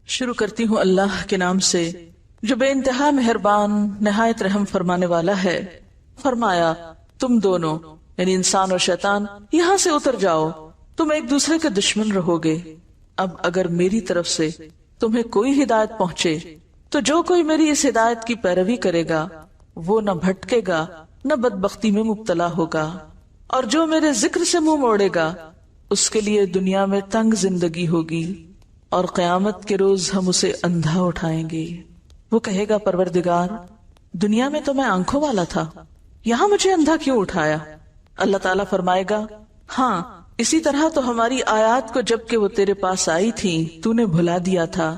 شروع کرتی ہوں اللہ کے نام سے جو بے انتہا مہربان نہایت رحم فرمانے والا ہے۔ فرمایا تم دونوں یعنی انسان اور شیطان یہاں سے اتر جاؤ، تم ایک دوسرے کے دشمن رہو گے۔ اب اگر میری طرف سے تمہیں کوئی ہدایت پہنچے تو جو کوئی میری اس ہدایت کی پیروی کرے گا وہ نہ بھٹکے گا نہ بدبختی میں مبتلا ہوگا، اور جو میرے ذکر سے منہ موڑے گا اس کے لیے دنیا میں تنگ زندگی ہوگی اور قیامت کے روز ہم اسے اندھا اٹھائیں گے۔ وہ کہے گا پروردگار دنیا میں تو میں آنکھوں والا تھا، یہاں مجھے اندھا کیوں اٹھایا؟ اللہ تعالیٰ فرمائے گا ہاں اسی طرح تو ہماری آیات کو جب کہ وہ تیرے پاس آئی تھی تو نے بھلا دیا تھا،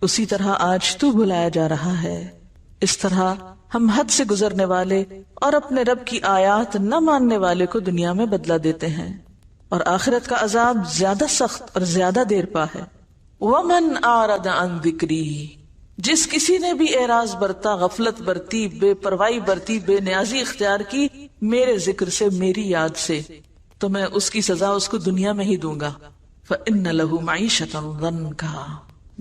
اسی طرح آج تو بھلایا جا رہا ہے۔ اس طرح ہم حد سے گزرنے والے اور اپنے رب کی آیات نہ ماننے والے کو دنیا میں بدلہ دیتے ہیں، اور آخرت کا عذاب زیادہ سخت اور زیادہ دیر پا ہے۔ وَمَنْ أَعْرَضَ عَنْ ذِكْرِي، جس کسی نے بھی اعراض برتا، غفلت برتی، بے پرواہی برتی، بے نیازی اختیار کی میرے ذکر سے، میری یاد سے، تو میں اس کی سزا اس کو دنیا میں ہی دوں گا۔ فَإِنَّ لَهُ مَعِيشَةً ضَنْكَا،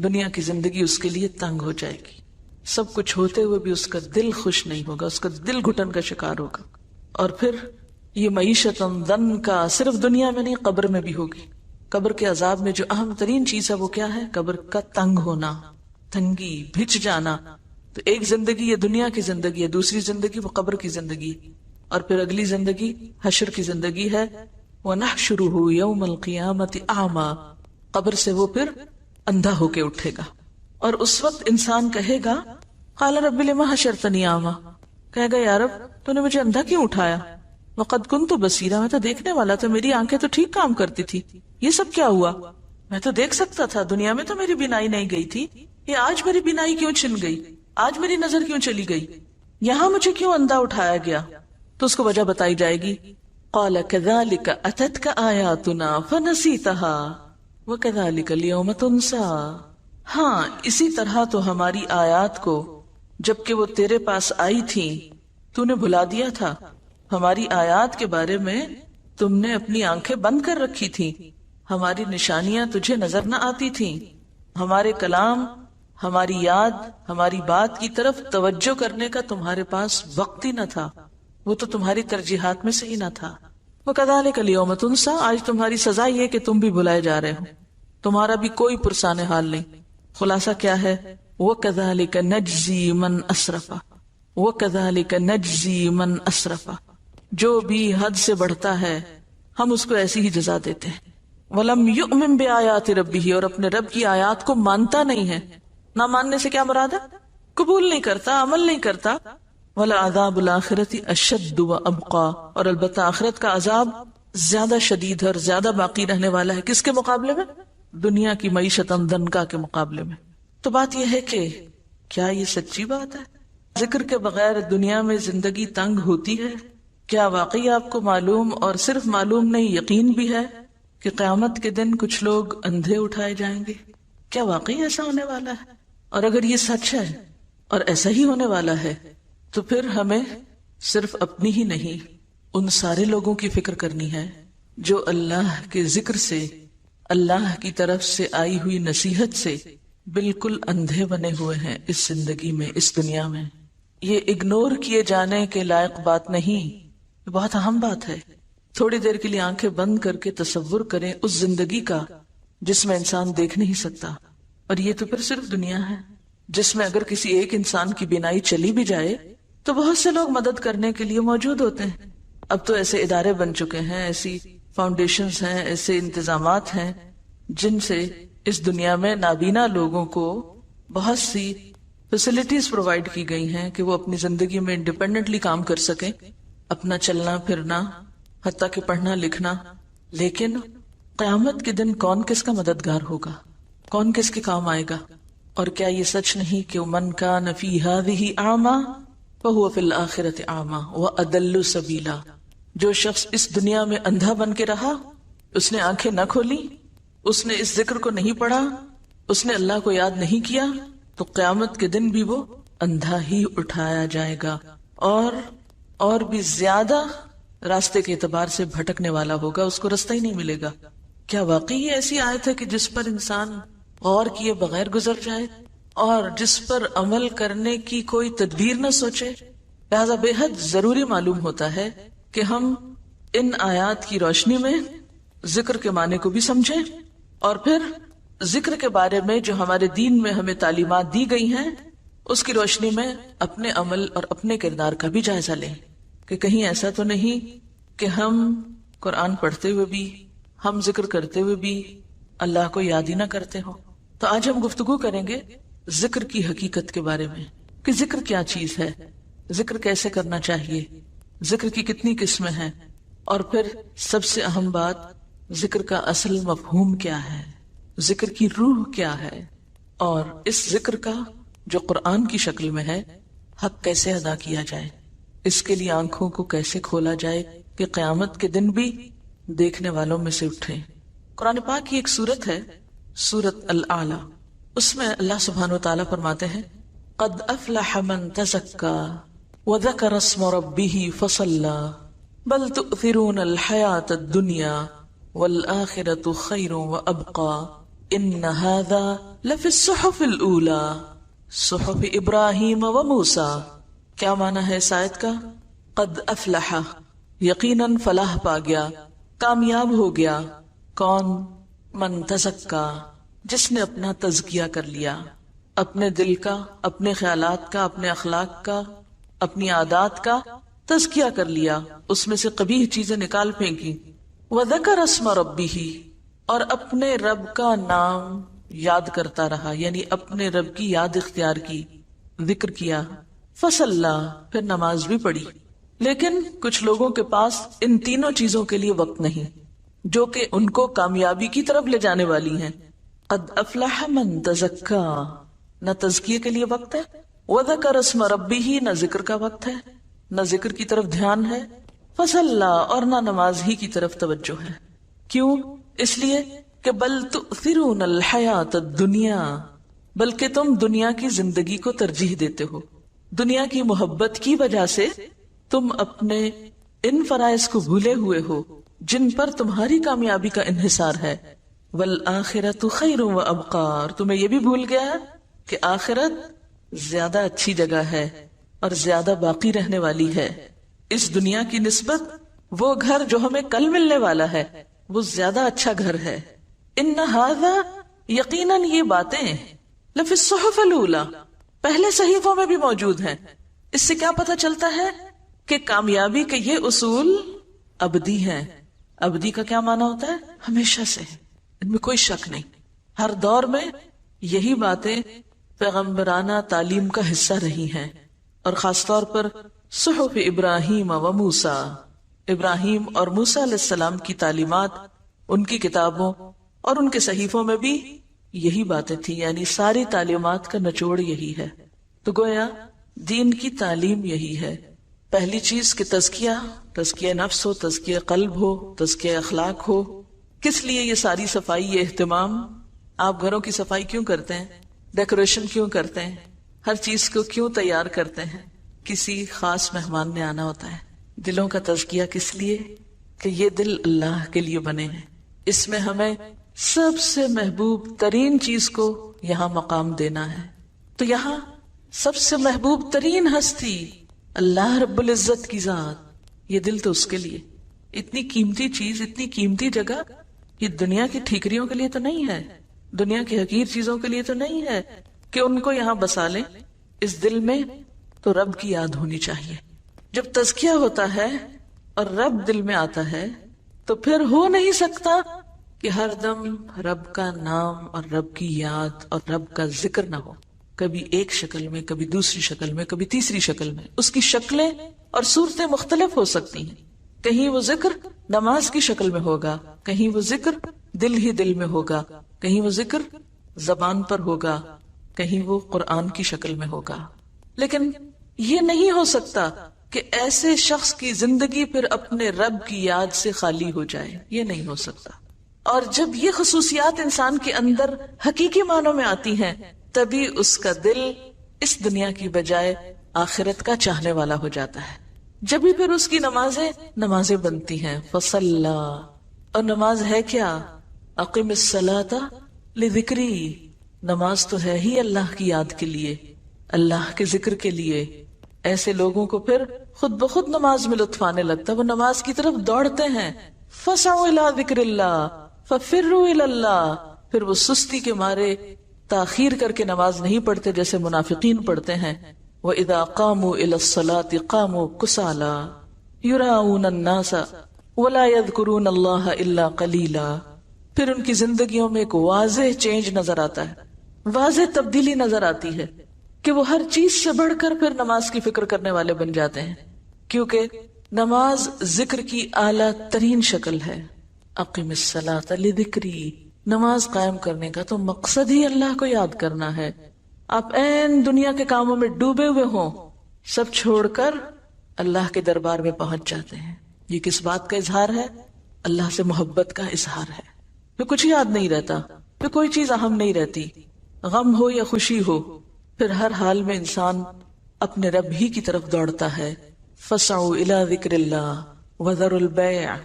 دنیا کی زندگی اس کے لیے تنگ ہو جائے گی، سب کچھ ہوتے ہوئے بھی اس کا دل خوش نہیں ہوگا، اس کا دل گھٹن کا شکار ہوگا۔ اور پھر یہ معیشتاً ضنکا صرف دنیا میں نہیں قبر میں بھی ہوگی۔ قبر کے عذاب میں جو اہم ترین چیز ہے وہ کیا ہے؟ قبر کا تنگ ہونا، تنگی، بھچ جانا۔ تو ایک زندگی یہ دنیا کی زندگی ہے، دوسری زندگی وہ قبر کی زندگی، اور پھر اگلی زندگی حشر کی زندگی ہے۔ وَنَحْشُرُهُ يَوْمَ الْقِيَامَةِ أَعْمَى، قبر سے وہ پھر اندھا ہو کے اٹھے گا، اور اس وقت انسان کہے گا قال رب لما حشرتنی اعمی، کہے گا یا رب تو نے مجھے اندھا کیوں اٹھایا؟ وقد كنت بصیرا، میں تو دیکھنے والا تھا، میری آنکھیں تو ٹھیک کام کرتی تھی، یہ سب کیا ہوا؟ میں تو دیکھ سکتا تھا، دنیا میں تو میری بینائی نہیں گئی تھی، یہ آج میری بینائی کیوں چھن گئی؟ آج میری نظر کیوں چلی گئی؟ یہاں مجھے کیوں اندھا اٹھایا گیا؟ تو اس کو وجہ بتائی جائے گی۔ قال كذلك اتتك آیاتنا فنسیتها وكذلك اليوم تنسى، ہاں اسی طرح تو ہماری آیات کو جبکہ وہ تیرے پاس آئی تھی تو نے بھلا دیا تھا۔ ہماری آیات کے بارے میں تم نے اپنی آنکھیں بند کر رکھی تھی، ہماری نشانیاں تجھے نظر نہ آتی تھیں، ہمارے کلام، ہماری یاد، ہماری بات کی طرف توجہ کرنے کا تمہارے پاس وقت ہی نہ تھا، وہ تو تمہاری ترجیحات میں سے ہی نہ تھا۔ وَكَذَلِكَ الْيَوْمَ تُنْسَى، آج تمہاری سزا یہ کہ تم بھی بھلائے جا رہے ہو، تمہارا بھی کوئی پرسان حال نہیں۔ خلاصہ کیا ہے؟ وَكَذَلِكَ نَجْزِي مَنْ أَسْرَفَ، وَكَذَلِكَ نَجْزِي مَنْ أَسْرَفَ، جو بھی حد سے بڑھتا ہے ہم اس کو ایسی ہی جزا دیتے ہیں۔ وَلَمْ يُؤْمِن بِآيَاتِ رَبِّهِ، اور اپنے رب کی آیات کو مانتا نہیں ہے۔ نہ ماننے سے کیا مراد ہے؟ قبول نہیں کرتا، عمل نہیں کرتا۔ وَلَعَذَابُ الْآخِرَةِ أَشَدُّ وَأَبْقَى، اور البتہ آخرت کا عذاب زیادہ شدید ہے اور زیادہ باقی رہنے والا ہے۔ کس کے مقابلے میں؟ دنیا کی معیشت ضنکا کے مقابلے میں۔ تو بات یہ ہے کہ کیا یہ سچی بات ہے؟ ذکر کے بغیر دنیا میں زندگی تنگ ہوتی ہے؟ کیا واقعی آپ کو معلوم، اور صرف معلوم نہیں یقین بھی ہے کہ قیامت کے دن کچھ لوگ اندھے اٹھائے جائیں گے؟ کیا واقعی ایسا ہونے والا ہے؟ اور اگر یہ سچ ہے اور ایسا ہی ہونے والا ہے تو پھر ہمیں صرف اپنی ہی نہیں ان سارے لوگوں کی فکر کرنی ہے جو اللہ کے ذکر سے، اللہ کی طرف سے آئی ہوئی نصیحت سے بالکل اندھے بنے ہوئے ہیں اس زندگی میں، اس دنیا میں۔ یہ اگنور کیے جانے کے لائق بات نہیں، یہ بہت اہم بات ہے۔ تھوڑی دیر کے لیے آنکھیں بند کر کے تصور کریں اس زندگی کا جس میں انسان دیکھ نہیں سکتا، اور یہ تو پھر صرف دنیا ہے جس میں اگر کسی ایک انسان کی بینائی چلی بھی جائے تو بہت سے لوگ مدد کرنے کے لیے موجود ہوتے ہیں۔ اب تو ایسے ادارے بن چکے ہیں، ایسی فاؤنڈیشنز ہیں، ایسے انتظامات ہیں جن سے اس دنیا میں نابینا لوگوں کو بہت سی فیسلٹیز پرووائڈ کی گئی ہیں کہ وہ اپنی زندگی میں انڈیپینڈنٹلی کام کر سکیں، اپنا چلنا پھرنا، حتیٰ کہ پڑھنا لکھنا۔ لیکن قیامت کے دن کون کس کا مددگار ہوگا؟ کون کس کے کام آئے گا؟ اور کیا یہ سچ نہیں کہ من کان فی ہذہ اعمی فہو فی الآخرۃ اعمی واضل سبیلا، جو شخص اس دنیا میں اندھا بن کے رہا، اس نے آنکھیں نہ کھولی، اس نے اس ذکر کو نہیں پڑھا، اس نے اللہ کو یاد نہیں کیا، تو قیامت کے دن بھی وہ اندھا ہی اٹھایا جائے گا، اور بھی زیادہ راستے کے اعتبار سے بھٹکنے والا ہوگا، اس کو راستہ ہی نہیں ملے گا۔ کیا واقعی یہ ایسی آیت ہے کہ جس پر انسان غور کیے بغیر گزر جائے اور جس پر عمل کرنے کی کوئی تدبیر نہ سوچے. لہذا بے حد ضروری معلوم ہوتا ہے کہ ہم ان آیات کی روشنی میں ذکر کے معنی کو بھی سمجھیں اور پھر ذکر کے بارے میں جو ہمارے دین میں ہمیں تعلیمات دی گئی ہیں اس کی روشنی میں اپنے عمل اور اپنے کردار کا بھی جائزہ لیں کہ کہیں ایسا تو نہیں کہ ہم قرآن پڑھتے ہوئے بھی، ہم ذکر کرتے ہوئے بھی اللہ کو یاد ہی نہ کرتے ہوں. تو آج ہم گفتگو کریں گے ذکر کی حقیقت کے بارے میں کہ ذکر کیا چیز ہے، ذکر کیسے کرنا چاہیے، ذکر کی کتنی قسمیں ہیں، اور پھر سب سے اہم بات ذکر کا اصل مفہوم کیا ہے، ذکر کی روح کیا ہے، اور اس ذکر کا جو قرآن کی شکل میں ہے حق کیسے ادا کیا جائے، اس کے لیے آنکھوں کو کیسے کھولا جائے کہ قیامت کے دن بھی دیکھنے والوں میں سے اٹھے. قرآن پاک کی ایک سورت ہے سورت الاعلی، اس میں اللہ سبحانہ وتعالی فرماتے ہیں قد افلح من تزکا وذکر اسم ربہ فصلی بل تؤثرون الحیاۃ الدنیا والآخرۃ خیر وابقی ان ھذا لفی الصحف الاولی صحف ابراہیم و موسیٰ. کیا معنی ہے اس آیت کا؟ قد افلح، یقیناً فلاح پا گیا، کامیاب ہو گیا. کون؟ من تزکا، جس نے اپنا تزکیہ کر لیا، اپنے دل کا، اپنے خیالات کا، اپنے اخلاق کا، اپنی عادات کا تزکیہ کر لیا، اس میں سے قبیح چیزیں نکال پھینکی. وذکر اسم ربہ، اور اپنے رب کا نام یاد کرتا رہا، یعنی اپنے رب کی یاد اختیار کی، ذکر کیا. فصلی، پھر نماز بھی پڑھی. لیکن کچھ لوگوں کے پاس ان تینوں چیزوں کے لیے وقت نہیں جو کہ ان کو کامیابی کی طرف لے جانے والی ہیں. قد افلح من تزکا، نہ تزکیے کے لیے وقت ہے، وذکر اسم ربہ، نہ ذکر کا وقت ہے، نہ ذکر کی طرف دھیان ہے. فصلی، اور نہ نماز ہی کی طرف توجہ ہے. کیوں؟ اس لیے کہ بل تؤثرون الحیات الدنیا، بلکہ تم دنیا کی زندگی کو ترجیح دیتے ہو. دنیا کی محبت کی وجہ سے تم اپنے ان فرائض کو بھولے ہوئے ہو جن پر تمہاری کامیابی کا انحصار ہے. والآخرۃ خیر وابقی، اور تمہیں یہ بھی بھول گیا کہ آخرت زیادہ اچھی جگہ ہے اور زیادہ باقی رہنے والی ہے. اس دنیا کی نسبت وہ گھر جو ہمیں کل ملنے والا ہے وہ زیادہ اچھا گھر ہے. ان ھذا، یقیناً یہ باتیں لفی الصحف الاولی، پہلے صحیفوں میں بھی موجود ہیں. اس سے کیا پتہ چلتا ہے کہ کامیابی کے یہ اصول ابدی ہیں. ابدی کا کیا معنی ہوتا ہے؟ ہمیشہ سے، ان میں کوئی شک نہیں. ہر دور میں یہی باتیں پیغمبرانہ تعلیم کا حصہ رہی ہیں، اور خاص طور پر صحف ابراہیم و موسیٰ، ابراہیم اور موسیٰ علیہ السلام کی تعلیمات ان کی کتابوں اور ان کے صحیفوں میں بھی یہی باتیں تھی. یعنی ساری تعلیمات کا نچوڑ یہی ہے. تو گویا دین کی تعلیم یہی ہے. پہلی چیز کہ تزکیہ نفس ہو، تزکیہ قلب ہو، تزکیہ اخلاق ہو. کس لیے یہ ساری صفائی، یہ اہتمام؟ آپ گھروں کی صفائی کیوں کرتے ہیں؟ ڈیکوریشن کیوں کرتے ہیں؟ ہر چیز کو کیوں تیار کرتے ہیں؟ کسی خاص مہمان نے آنا ہوتا ہے. دلوں کا تزکیہ کس لیے؟ کہ یہ دل اللہ کے لیے بنے ہیں. اس میں ہمیں سب سے محبوب ترین چیز کو یہاں مقام دینا ہے. تو یہاں سب سے محبوب ترین ہستی اللہ رب العزت کی ذات، یہ دل تو اس کے لیے. اتنی قیمتی چیز، اتنی قیمتی جگہ، یہ دنیا کی ٹھیکریوں کے لیے تو نہیں ہے، دنیا کی حقیر چیزوں کے لیے تو نہیں ہے کہ ان کو یہاں بسا لیں. اس دل میں تو رب کی یاد ہونی چاہیے. جب تزکیہ ہوتا ہے اور رب دل میں آتا ہے تو پھر ہو نہیں سکتا کہ ہر دم رب کا نام اور رب کی یاد اور رب کا ذکر نہ ہو. کبھی ایک شکل میں، کبھی دوسری شکل میں، کبھی تیسری شکل میں. اس کی شکلیں اور صورتیں مختلف ہو سکتی ہیں. کہیں وہ ذکر نماز کی شکل میں ہوگا، کہیں وہ ذکر دل ہی دل میں ہوگا، کہیں وہ ذکر زبان پر ہوگا، کہیں وہ قرآن کی شکل میں ہوگا. لیکن یہ نہیں ہو سکتا کہ ایسے شخص کی زندگی پھر اپنے رب کی یاد سے خالی ہو جائے. یہ نہیں ہو سکتا. اور جب یہ خصوصیات انسان کے اندر حقیقی معنوں میں آتی ہیں تبھی اس کا دل اس دنیا کی بجائے آخرت کا چاہنے والا ہو جاتا ہے. جبھی پھر اس کی نمازیں بنتی ہیں. فصلی، اور نماز ہے کیا؟ اقم الصلاۃ لذکری، نماز تو ہے ہی اللہ کی یاد کے لیے، اللہ کے ذکر کے لیے. ایسے لوگوں کو پھر خود بخود نماز میں لطف آنے لگتا ہے، وہ نماز کی طرف دوڑتے ہیں. فَسَعُوا إِلَىٰ ذِكْرِ اللَّهِ فَفِرُّوا إِلَى اللَّهِ. پھر وہ سستی کے مارے تاخیر کر کے نماز نہیں پڑھتے جیسے منافقین پڑھتے ہیں. وَإِذَا قَامُوا إِلَى الصَّلَاةِ قَامُوا كُسَالَىٰ يُرَاءُونَ النَّاسَ وَلَا يَذْكُرُونَ اللَّهَ إِلَّا قَلِيلًا. پھر ان کی زندگیوں میں ایک واضح چینج نظر آتا ہے، واضح تبدیلی نظر آتی ہے کہ وہ ہر چیز سے بڑھ کر پھر نماز کی فکر کرنے والے بن جاتے ہیں، کیونکہ نماز ذکر کی اعلیٰ ترین شکل ہے. اقم الصلاۃ لذکری. نماز قائم کرنے کا تو مقصد ہی اللہ کو یاد کرنا ہے. آپ این دنیا کے کاموں میں ڈوبے ہوئے ہوں، سب چھوڑ کر اللہ کے دربار میں پہنچ جاتے ہیں. یہ کس بات کا اظہار ہے؟ اللہ سے محبت کا اظہار ہے. پھر کچھ یاد نہیں رہتا، پھر کوئی چیز اہم نہیں رہتی، غم ہو یا خوشی ہو، پھر ہر حال میں انسان اپنے رب ہی کی طرف دوڑتا ہے. فَسَعُوا إِلَىٰ ذِكْرِ اللَّهِ وَذَرُوا الْبَيْعَ.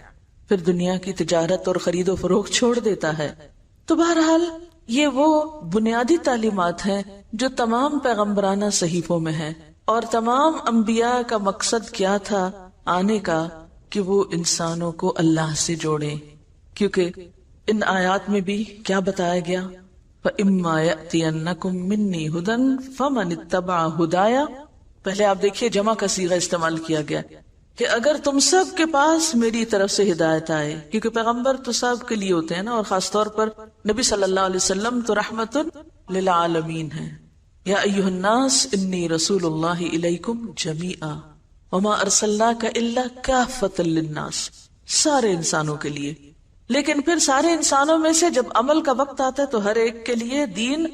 پھر دنیا کی تجارت اور خرید و فروخت چھوڑ دیتا ہے. تو بہرحال یہ وہ بنیادی تعلیمات ہیں جو تمام پیغمبرانہ صحیفوں میں ہیں، اور تمام انبیاء کا مقصد کیا تھا آنے کا کہ وہ انسانوں کو اللہ سے جوڑیں. کیونکہ ان آیات میں بھی کیا بتایا گیا؟ فَإِمَّا يَأْتِيَنَّكُم مِّنِّي هُدًى فَمَنِ اتَّبَعَ هُدَايَ. پہلے آپ دیکھیے جمع کا صیغہ استعمال کیا گیا کہ اگر تم سب کے پاس میری طرف سے ہدایت آئے، کیونکہ پیغمبر تو سب کے لیے ہوتے ہیں نا، اور خاص طور پر نبی صلی اللہ علیہ وسلم تو رحمت للعالمین ہیں. یا ایھا الناس انی رسول اللہ الیکم جمیعا وما ارسلناک الا کافۃ للناس. سارے انسانوں کے لیے. لیکن پھر سارے انسانوں میں سے جب عمل کا وقت آتا ہے تو ہر ایک کے لیے دین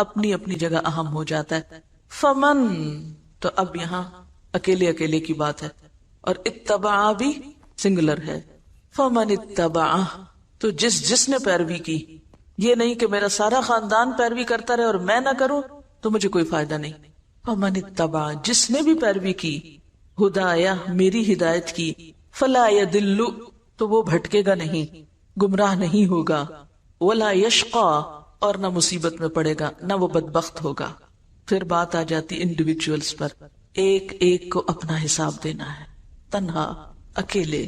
اپنی اپنی جگہ اہم ہو جاتا ہے. فمن، تو اب یہاں اکیلے اکیلے کی بات ہے، اور اتبع بھی سنگولر ہے. فمن اتبع، تو جس نے پیروی کی. یہ نہیں کہ میرا سارا خاندان پیروی کرتا رہے اور میں نہ کروں تو مجھے کوئی فائدہ نہیں. فمن اتبع، جس نے بھی پیروی کی، ہدایا، میری ہدایت کی، فلا یضل، تو وہ بھٹکے گا نہیں، گمراہ نہیں ہوگا، ولا یشقا، اور نہ مصیبت میں پڑے گا، نہ وہ بدبخت ہوگا. پھر بات آ جاتی انڈیویجولز پر. ایک ایک کو اپنا حساب دینا ہے، تنہا، اکیلے.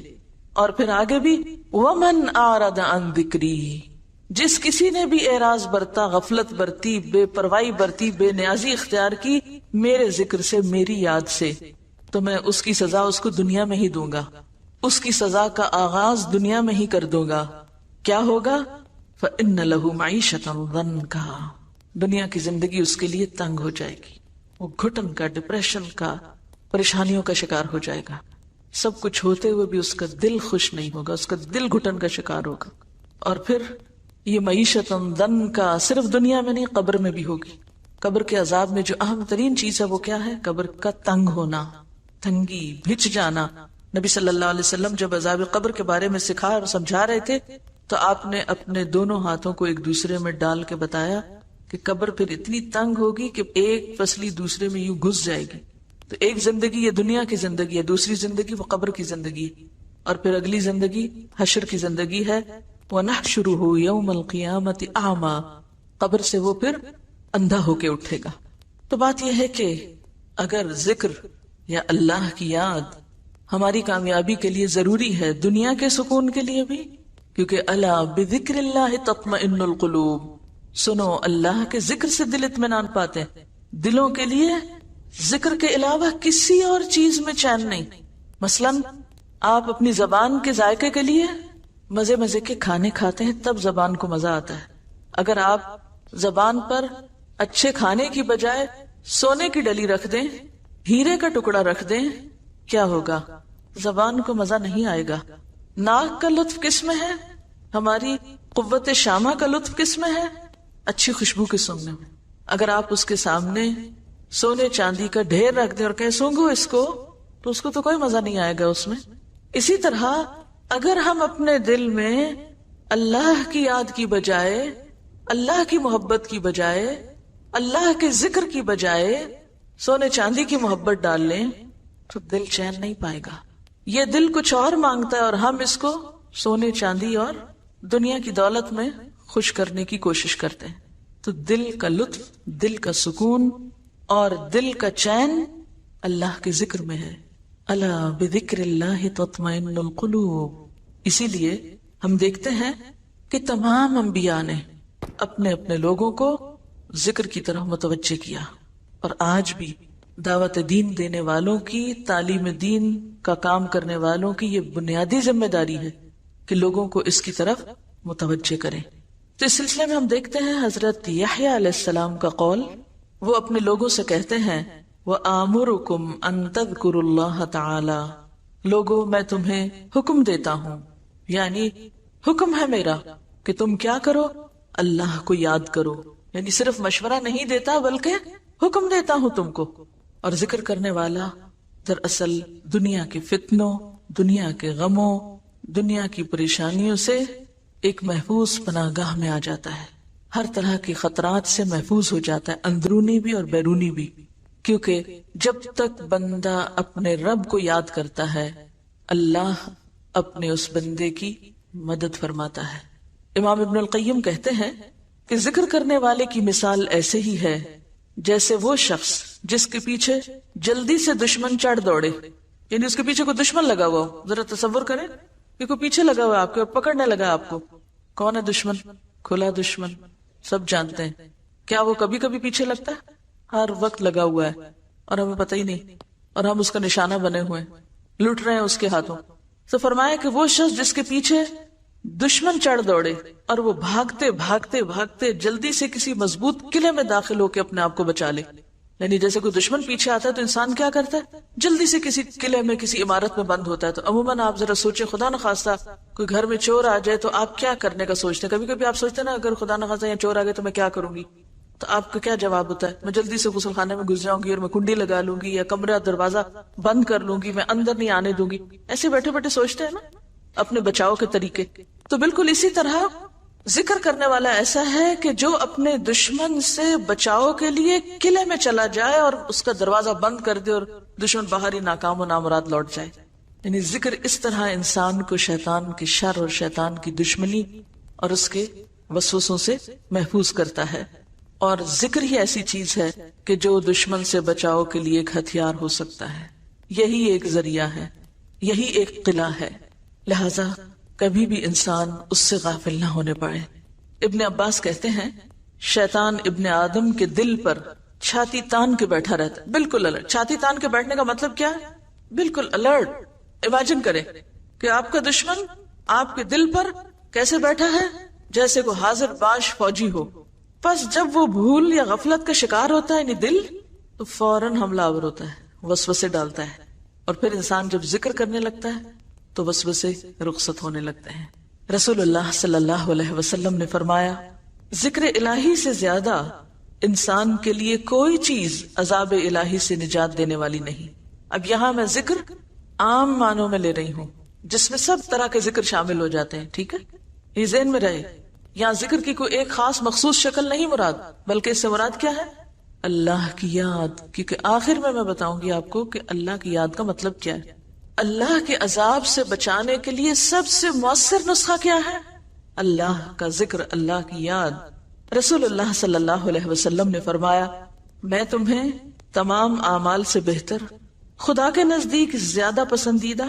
اور پھر آگے بھی ومن اعرض عن ذکری، جس کسی نے بھی اعراض برتا، غفلت برتی، بے پرواہی برتی، بے نیازی اختیار کی میرے ذکر سے، میری یاد سے، تو میں اس کی سزا اس کو دنیا میں ہی دوں گا. اس کی سزا کا آغاز دنیا میں ہی کر دوں گا. کیا ہوگا؟ فإن له معیشة ضنکا، دنیا کی زندگی اس کے لیے تنگ ہو جائے گی، وہ گھٹن کا، ڈپریشن کا، پریشانیوں کا شکار ہو جائے گا. سب کچھ ہوتے ہوئے بھی اس کا دل خوش نہیں ہوگا، اس کا دل گھٹن کا شکار ہوگا. اور پھر یہ معیشت ضنکا صرف دنیا میں نہیں، قبر میں بھی ہوگی. قبر کے عذاب میں جو اہم ترین چیز ہے وہ کیا ہے؟ قبر کا تنگ ہونا، تنگی، بھچ جانا. نبی صلی اللہ علیہ وسلم جب عذاب قبر کے بارے میں سکھا اور سمجھا رہے تھے تو آپ نے اپنے دونوں ہاتھوں کو ایک دوسرے میں ڈال کے بتایا کہ قبر پھر اتنی تنگ ہوگی کہ ایک پسلی دوسرے میں یوں گھس جائے گی. تو ایک زندگی یہ دنیا کی زندگی ہے، دوسری زندگی وہ قبر کی زندگی، اور پھر اگلی زندگی حشر کی زندگی ہے. وَنَحْشُرُهُ يَوْمَ الْقِيَامَةِ أَعْمَى، قبر سے وہ پھر اندھا ہو کے اٹھے گا. تو بات یہ ہے کہ اگر ذکر یا اللہ کی یاد ہماری کامیابی کے لیے ضروری ہے، دنیا کے سکون کے لیے بھی، کیونکہ الا بذکر اللہ تطمئن القلوب، سنو اللہ کے ذکر سے دل اطمینان پاتے ہیں. دلوں کے لیے ذکر کے علاوہ کسی اور چیز میں چین نہیں. مثلاً آپ اپنی زبان کے ذائقے کے لیے مزے مزے کے کھانے کھاتے ہیں، تب زبان کو مزہ آتا ہے. اگر آپ زبان پر اچھے کھانے کی بجائے سونے کی ڈلی رکھ دیں، ہیرے کا ٹکڑا رکھ دیں، کیا ہوگا؟ زبان کو مزہ نہیں آئے گا. ناک کا لطف کس میں ہے؟ ہماری قوت شامہ کا لطف کس میں ہے؟ اچھی خوشبو کے سونگنے میں. اگر آپ اس کے سامنے سونے چاندی کا ڈھیر رکھ دیں اور کہیں سونگو اس کو، تو اس کو تو کوئی مزہ نہیں آئے گا اس میں. اسی طرح اگر ہم اپنے دل میں اللہ کی یاد کی بجائے، اللہ کی محبت کی بجائے، اللہ کے ذکر کی بجائے سونے چاندی کی محبت ڈال لیں تو دل چین نہیں پائے گا. یہ دل کچھ اور مانگتا ہے اور ہم اس کو سونے چاندی اور دنیا کی دولت میں خوش کرنے کی کوشش کرتے ہیں. تو دل کا لطف، دل کا سکون اور دل کا چین اللہ کے ذکر میں ہے. الا بذکر اللہ تطمئن القلوب. اسی لیے ہم دیکھتے ہیں کہ تمام انبیاء نے اپنے اپنے لوگوں کو ذکر کی طرف متوجہ کیا، اور آج بھی دعوت دین دینے والوں کی، تعلیم دین کا کام کرنے والوں کی یہ بنیادی ذمہ داری ہے کہ لوگوں کو اس کی طرف متوجہ کریں. تو اس سلسلے میں ہم دیکھتے ہیں حضرت یحییٰ علیہ السلام کا قول. وہ اپنے لوگوں سے کہتے ہیں وَآمُرُكُمْ أَن تَذْكُرُوا اللَّهَ تَعَالَى. لوگوں میں تمہیں حکم دیتا ہوں، یعنی حکم ہے میرا کہ تم کیا کرو؟ اللہ کو یاد کرو. یعنی صرف مشورہ نہیں دیتا بلکہ حکم دیتا ہوں تم کو. اور ذکر کرنے والا دراصل دنیا کے فتنوں، دنیا کے غموں، دنیا کی پریشانیوں سے ایک محفوظ پناہ گاہ میں آ جاتا ہے، ہر طرح کے خطرات سے محفوظ ہو جاتا ہے، اندرونی بھی اور بیرونی بھی. کیونکہ جب تک بندہ اپنے رب کو یاد کرتا ہے، اللہ اپنے اس بندے کی مدد فرماتا ہے. امام ابن القیم کہتے ہیں کہ ذکر کرنے والے کی مثال ایسے ہی ہے جیسے وہ شخص جس کے پیچھے جلدی سے دشمن چڑھ دوڑے. یعنی اس کے پیچھے کوئی دشمن لگا ہوا ہو. ذرا تصور کریں کہ کوئی پیچھے لگا ہوا ہے آپ کے اور پکڑنے لگا آپ کو. کون ہے دشمن؟ کھلا دشمن، سب جانتے ہیں. کیا وہ کبھی کبھی پیچھے لگتا ہے؟ ہر وقت لگا ہوا ہے اور ہمیں پتہ ہی نہیں، اور ہم اس کا نشانہ بنے ہوئے ہیں، لٹ رہے ہیں اس کے ہاتھوں. تو فرمایا کہ وہ شخص جس کے پیچھے دشمن چڑھ دوڑے اور وہ بھاگتے بھاگتے بھاگتے جلدی سے کسی مضبوط قلعے میں داخل ہو کے اپنے آپ کو بچا لے. یعنی جیسے کوئی دشمن پیچھے آتا ہے تو انسان کیا کرتا ہے؟ جلدی سے کسی قلعے میں، کسی عمارت میں بند ہوتا ہے. تو عموماً آپ ذرا سوچیں، خدا نخواستہ کوئی گھر میں چور آ جائے تو آپ کیا کرنے کا سوچتے ہیں؟ کبھی کبھی آپ سوچتے ہیں نا اگر خدا نخواستہ یا چور آ گئے تو میں کیا کروں گی؟ تو آپ کا کیا جواب ہوتا ہے؟ میں جلدی سے غسل خانے میں گھس جاؤں گی اور میں کنڈی لگا لوں گی، یا کمرہ دروازہ بند کر لوں گی، میں اندر نہیں آنے دوں گی. ایسے بیٹھے بیٹھے سوچتے ہیں نا اپنے بچاؤ کے طریقے. تو بالکل اسی طرح ذکر کرنے والا ایسا ہے کہ جو اپنے دشمن سے بچاؤ کے لیے قلعے میں چلا جائے اور اس کا دروازہ بند کر دے اور دشمن باہر ہی ناکام و نامراد لوٹ جائے. یعنی ذکر اس طرح انسان کو شیطان کی شر اور شیطان کی دشمنی اور اس کے وسوسوں سے محفوظ کرتا ہے. اور ذکر ہی ایسی چیز ہے کہ جو دشمن سے بچاؤ کے لیے ایک ہتھیار ہو سکتا ہے. یہی ایک ذریعہ ہے، یہی ایک قلعہ ہے. لہذا کبھی بھی انسان اس سے غافل نہ ہونے پائے. ابن عباس کہتے ہیں شیطان ابن آدم کے دل پر چھاتی تان کے بیٹھا رہتا ہے، بالکل الرٹ. چھاتی تان کے بیٹھنے کا مطلب کیا ہے؟ بالکل الرٹ. امیجن کریں کہ آپ کا دشمن آپ کے دل پر کیسے بیٹھا ہے؟ جیسے کوئی حاضر باش فوجی ہو. بس جب وہ بھول یا غفلت کا شکار ہوتا ہے یعنی دل، تو فوراً حملہ آور ہوتا ہے، وسوسے ڈالتا ہے. اور پھر انسان جب ذکر کرنے لگتا ہے تو وسوسے رخصت ہونے لگتے ہیں. رسول اللہ صلی اللہ علیہ وسلم نے فرمایا ذکر الہی سے زیادہ انسان کے لیے کوئی چیز عذاب الہی سے نجات دینے والی نہیں. اب یہاں میں ذکر عام معنوں میں لے رہی ہوں جس میں سب طرح کے ذکر شامل ہو جاتے ہیں، ٹھیک ہے؟ یہ ذہن میں رہے. یہاں ذکر کی کوئی ایک خاص مخصوص شکل نہیں مراد، بلکہ اس سے مراد کیا ہے؟ اللہ کی یاد. کیونکہ آخر میں بتاؤں گی آپ کو کہ اللہ کی یاد کا مطلب کیا ہے. اللہ کے عذاب سے بچانے کے لیے سب سے مؤثر نسخہ کیا ہے؟ اللہ کا ذکر، اللہ کی یاد. رسول اللہ صلی اللہ علیہ وسلم نے فرمایا میں تمہیں تمام اعمال سے بہتر، خدا کے نزدیک زیادہ پسندیدہ،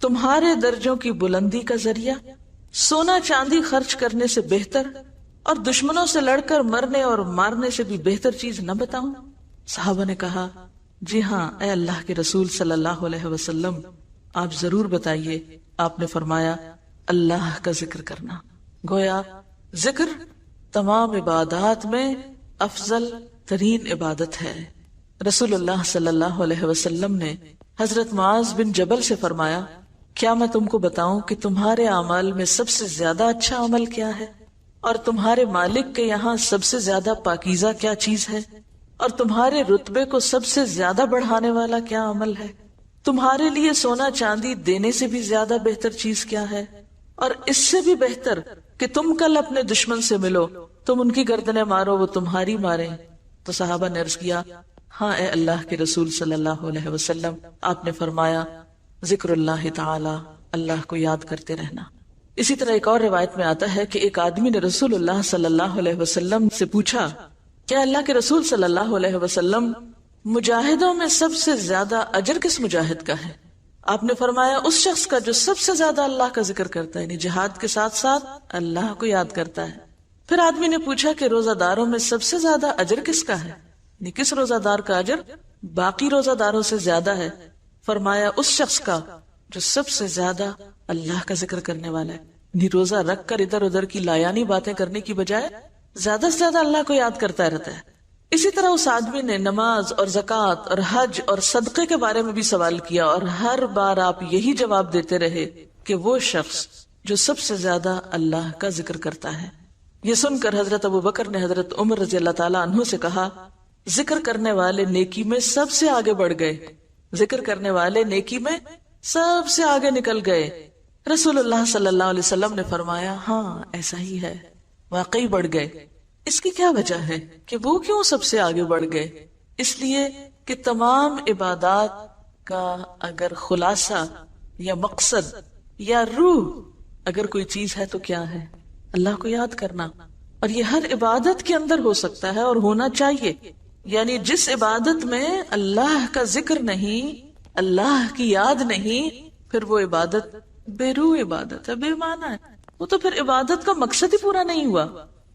تمہارے درجوں کی بلندی کا ذریعہ، سونا چاندی خرچ کرنے سے بہتر اور دشمنوں سے لڑ کر مرنے اور مارنے سے بھی بہتر چیز نہ بتاؤں؟ صحابہ نے کہا جی ہاں اے اللہ کے رسول صلی اللہ علیہ وسلم، آپ ضرور بتائیے. آپ نے فرمایا اللہ کا ذکر کرنا. گویا ذکر تمام عبادات میں افضل ترین عبادت ہے. رسول اللہ صلی اللہ علیہ وسلم نے حضرت معاذ بن جبل سے فرمایا کیا میں تم کو بتاؤں کہ تمہارے اعمال میں سب سے زیادہ اچھا عمل کیا ہے، اور تمہارے مالک کے یہاں سب سے زیادہ پاکیزہ کیا چیز ہے، اور تمہارے رتبے کو سب سے زیادہ بڑھانے والا کیا عمل ہے؟ تمہارے لیے سونا چاندی دینے سے بھی زیادہ بہتر چیز کیا ہے، اور اس سے بھی بہتر کہ تم کل اپنے دشمن سے ملو، تم ان کی گردنیں مارو وہ تمہاری ماریں. تو صحابہ نے عرض کیا ہاں اے اللہ کے رسول صلی اللہ علیہ وسلم. آپ نے فرمایا ذکر اللہ تعالی، اللہ کو یاد کرتے رہنا. اسی طرح ایک اور روایت میں آتا ہے کہ ایک آدمی نے رسول اللہ صلی اللہ علیہ وسلم سے پوچھا، کیا اللہ کے رسول صلی اللہ علیہ وسلم مجاہدوں میں سب سے زیادہ اجر کس مجاہد کا ہے؟ آپ نے فرمایا اس شخص کا جو سب سے زیادہ اللہ کا ذکر کرتا ہے، یعنی جہاد کے ساتھ ساتھ اللہ کو یاد کرتا ہے۔ پھر آدمی نے پوچھا کہ روزہ داروں میں سب سے زیادہ اجر کس کا ہے، یعنی کس روزہ دار کا اجر باقی روزہ داروں سے زیادہ ہے؟ فرمایا اس شخص کا جو سب سے زیادہ اللہ کا ذکر کرنے والا ہے، یعنی روزہ رکھ کر ادھر ادھر کی لایانی باتیں کرنے کی بجائے زیادہ سے زیادہ اللہ کو یاد کرتا رہتا ہے۔ اسی طرح اس آدمی نے نماز اور زکوٰۃ اور حج اور صدقے کے بارے میں بھی سوال کیا، اور ہر بار آپ یہی جواب دیتے رہے کہ وہ شخص جو سب سے زیادہ اللہ کا ذکر کرتا ہے۔ یہ سن کر حضرت ابو بکر نے حضرت عمر رضی اللہ تعالیٰ عنہ سے کہا، ذکر کرنے والے نیکی میں سب سے آگے بڑھ گئے، ذکر کرنے والے نیکی میں سب سے آگے نکل گئے۔ رسول اللہ صلی اللہ علیہ وسلم نے فرمایا، ہاں ایسا ہی ہے، واقعی بڑھ گئے۔ اس کی کیا وجہ ہے کہ وہ کیوں سب سے آگے بڑھ گئے؟ اس لیے کہ تمام عبادات کا اگر خلاصہ یا مقصد یا روح اگر کوئی چیز ہے تو کیا ہے؟ اللہ کو یاد کرنا، اور یہ ہر عبادت کے اندر ہو سکتا ہے اور ہونا چاہیے۔ یعنی جس عبادت میں اللہ کا ذکر نہیں، اللہ کی یاد نہیں، پھر وہ عبادت بے روح عبادت ہے، بے معنی ہے، وہ تو پھر عبادت کا مقصد ہی پورا نہیں ہوا۔